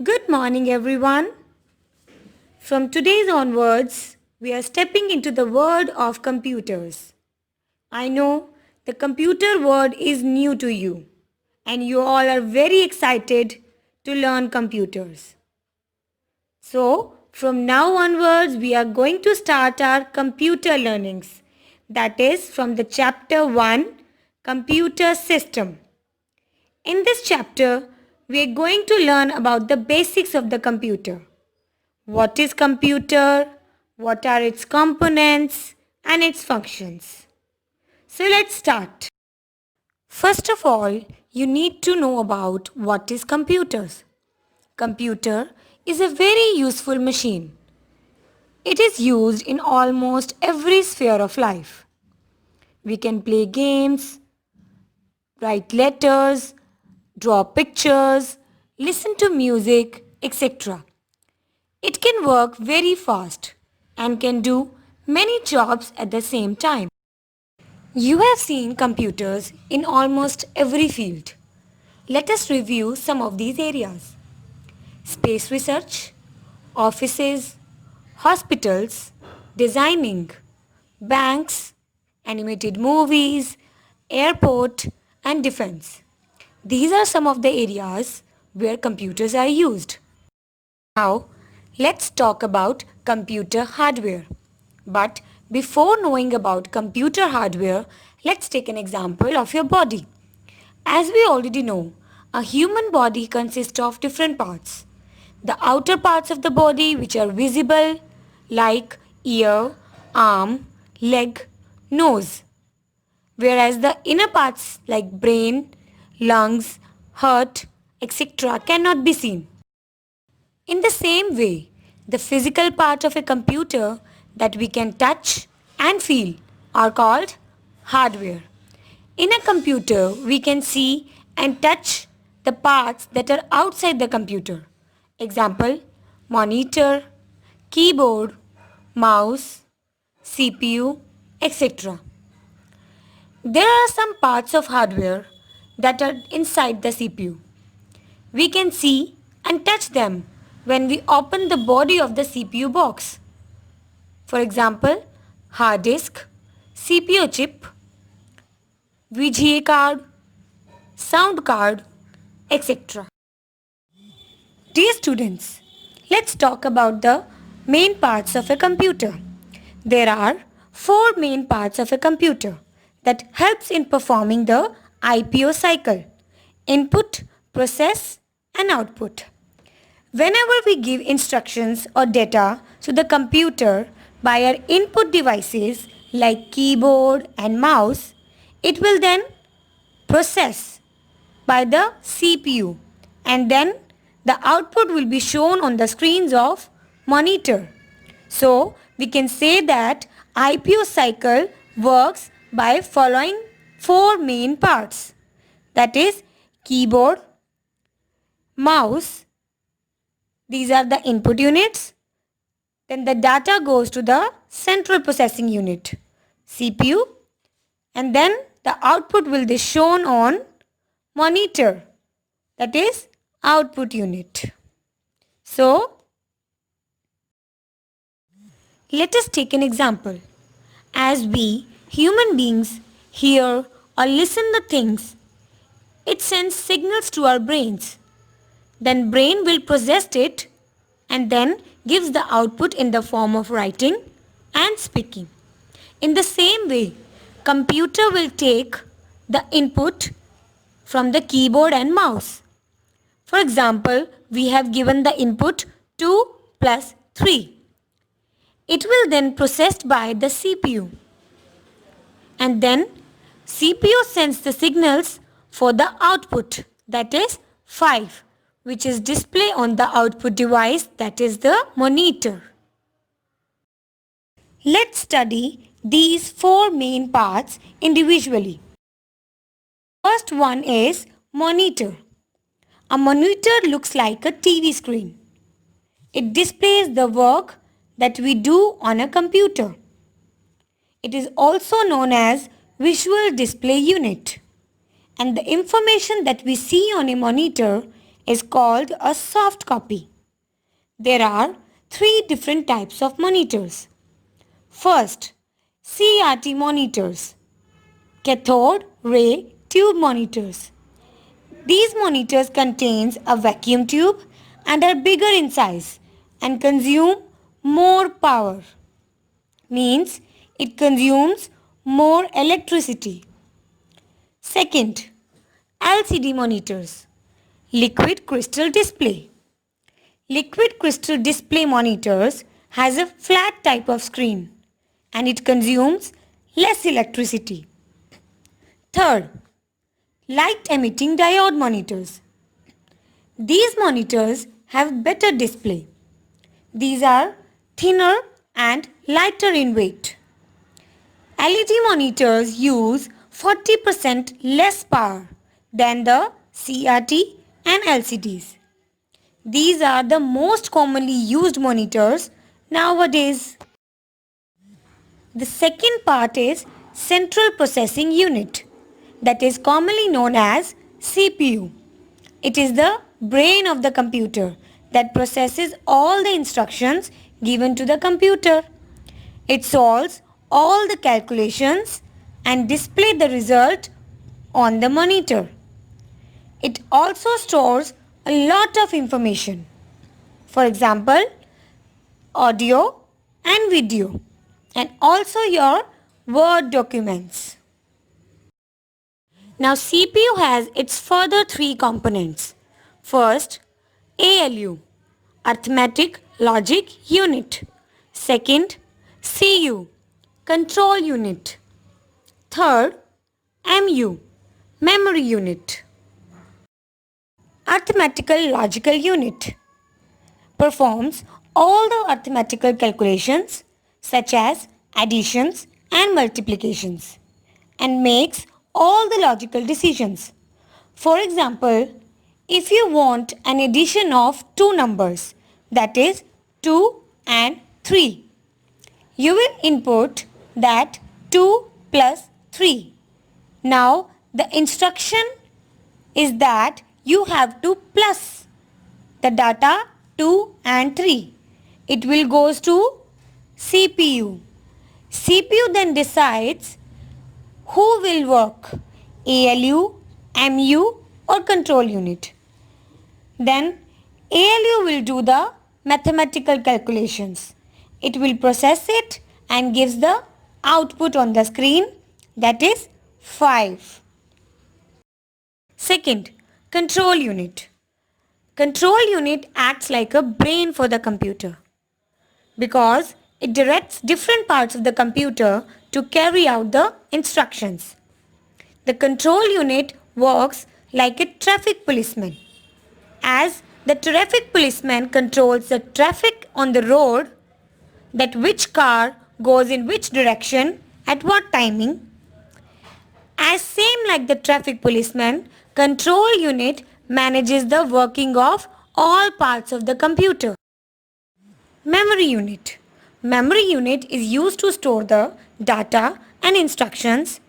Good morning, everyone. From today's onwards, we are stepping into the world of computers. I know the computer word is new to you, and you all are very excited to learn computers. So, from now onwards, we are going to start our computer learnings. That is from the chapter 1, Computer System. In this chapter, we are going to learn about the basics of the computer. What is computer? What are its components and its functions? So let's start. First of all, you need to know about what is computers. Computer is a very useful machine. It is used in almost every sphere of life. We can play games, write letters, draw pictures, listen to music, etc. It can work very fast and can do many jobs at the same time. You have seen computers in almost every field. Let us review some of these areas. Space research, offices, hospitals, designing, banks, animated movies, airport and defense. These are some of the areas where computers are used. Now, let's talk about computer hardware. But before knowing about computer hardware, let's take an example of your body. As we already know, a human body consists of different parts. The outer parts of the body which are visible like ear, arm, leg, nose. Whereas the inner parts like brain, lungs, heart, etc. cannot be seen. In the same way, the physical part of a computer that we can touch and feel are called hardware. In a computer, we can see and touch the parts that are outside the computer. Example, monitor, keyboard, mouse, CPU, etc. There are some parts of hardware that are inside the CPU. We can see and touch them when we open the body of the CPU box. For example, hard disk, CPU chip, VGA card, sound card, etc. Dear students, let's talk about the main parts of a computer. There are four main parts of a computer that helps in performing the IPO cycle: input, process and output. Whenever we give instructions or data to the computer by our input devices like keyboard and mouse, it will then process by the CPU and then the output will be shown on the screens of monitor. So we can say that IPO cycle works by following four main parts, that is keyboard, mouse, these are the input units. Then the data goes to the central processing unit, CPU, and then the output will be shown on monitor, that is output unit. So, let us take an example. As we human beings hear or listen the things, it sends signals to our brains. Then brain will process it and then gives the output in the form of writing and speaking. In the same way, computer will take the input from the keyboard and mouse. For example, we have given the input 2 plus 3. It will then processed by the CPU and then CPU sends the signals for the output, that is 5, which is displayed on the output device, that is the monitor. Let's study these four main parts individually. First one is monitor. A monitor looks like a TV screen. It displays the work that we do on a computer. It is also known as visual display unit. And the information that we see on a monitor is called a soft copy. There are three different types of monitors. First, CRT monitors, cathode ray tube monitors. These monitors contains a vacuum tube and are bigger in size and consume more power. Means it consumes more electricity. Second, LCD monitors, liquid crystal display. Liquid crystal display monitors has a flat type of screen and it consumes less electricity. Third, light emitting diode monitors. These monitors have better display. These are thinner and lighter in weight. LED monitors use 40% less power than the CRT and LCDs. These are the most commonly used monitors nowadays. The second part is Central Processing Unit, that is commonly known as CPU. It is the brain of the computer that processes all the instructions given to the computer. It solves all the calculations and displays the result on the monitor. It also stores a lot of information. For example, audio and video, and also your Word documents. Now CPU has its further three components. First, ALU, Arithmetic Logic Unit. Second, CU, Control Unit. Third, MU, Memory Unit. Arithmetical Logical Unit performs all the arithmetical calculations such as additions and multiplications and makes all the logical decisions. For example, if you want an addition of two numbers, that is 2 and 3, you will input that 2 plus 3. Now the instruction is that you have to plus the data 2 and 3. It will goes to CPU. CPU then decides who will work, ALU, MU or control unit. Then ALU will do the mathematical calculations. It will process it and gives the output on the screen, that is 5. Second, control unit. Control unit acts like a brain for the computer because it directs different parts of the computer to carry out the instructions. The control unit works like a traffic policeman. As the traffic policeman controls the traffic on the road, that which car goes in which direction at what timing. As same like the traffic policeman, control unit manages the working of all parts of the computer. Memory unit. Memory unit is used to store the data and instructions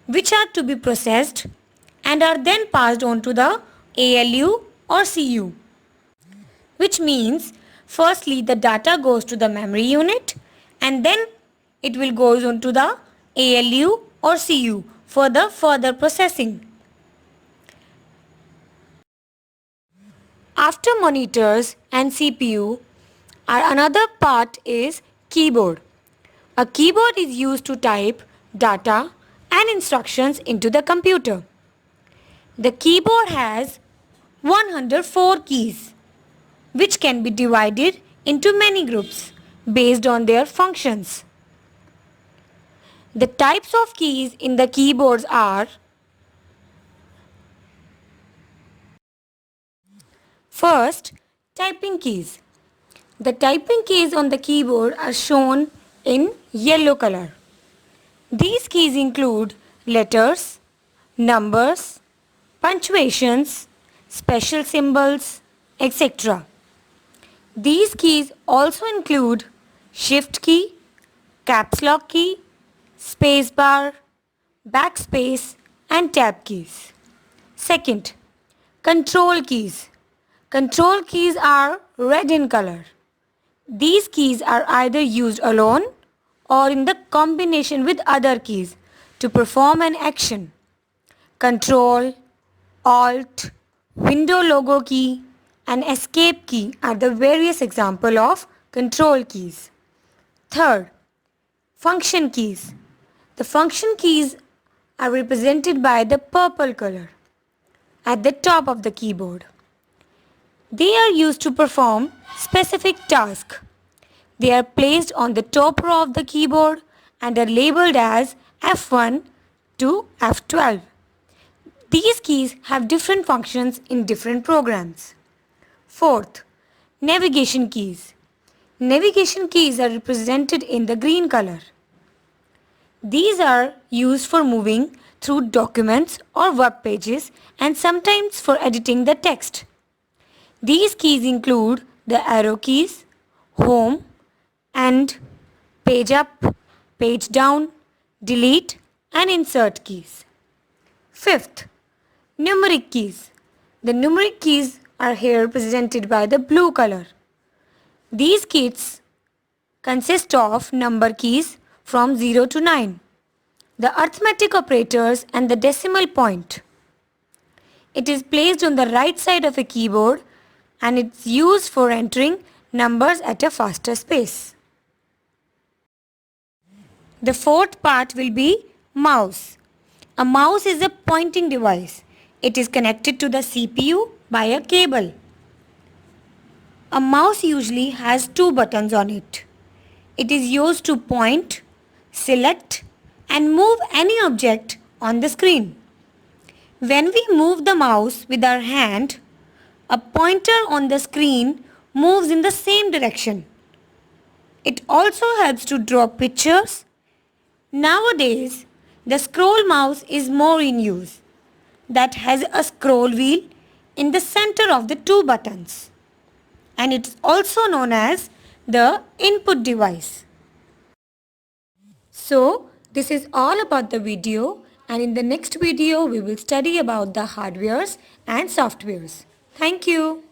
which are to be processed and are then passed on to the ALU or CU. Which means firstly the data goes to the memory unit and then it will goes on to the ALU or CU for the further processing. After monitors and CPU, another part is keyboard. A keyboard is used to type data and instructions into the computer. The keyboard has 104 keys, which can be divided into many groups based on their functions. The types of keys in the keyboards are: first, typing keys. The typing keys on the keyboard are shown in yellow color. These keys include letters, numbers, punctuations, special symbols, etc. These keys also include shift key, caps lock key, space bar, backspace and tab keys. Second, control keys. Control keys are red in color. These keys are either used alone or in the combination with other keys to perform an action. Control, Alt, Window logo key and Escape key are the various examples of control keys. Third, function keys. The function keys are represented by the purple color at the top of the keyboard. They are used to perform specific tasks. They are placed on the top row of the keyboard and are labeled as F1 to F12. These keys have different functions in different programs. Fourth, navigation keys. Navigation keys are represented in the green color. These are used for moving through documents or web pages and sometimes for editing the text. These keys include the arrow keys, home, and page up, page down, delete, and insert keys. Fifth, numeric keys. The numeric keys are here represented by the blue color. These keys consist of number keys from 0 to 9, the arithmetic operators and the decimal point. It is placed on the right side of a keyboard and it's used for entering numbers at a faster pace. The fourth part will be mouse. A mouse is a pointing device. It is connected to the CPU by a cable. A mouse usually has two buttons on it. It is used to point, select, and move any object on the screen. When we move the mouse with our hand, a pointer on the screen moves in the same direction. It also helps to draw pictures. Nowadays, the scroll mouse is more in use. That has a scroll wheel in the center of the two buttons. And it's also known as the input device. So, this is all about the video, and in the next video we will study about the hardwares and softwares. Thank you.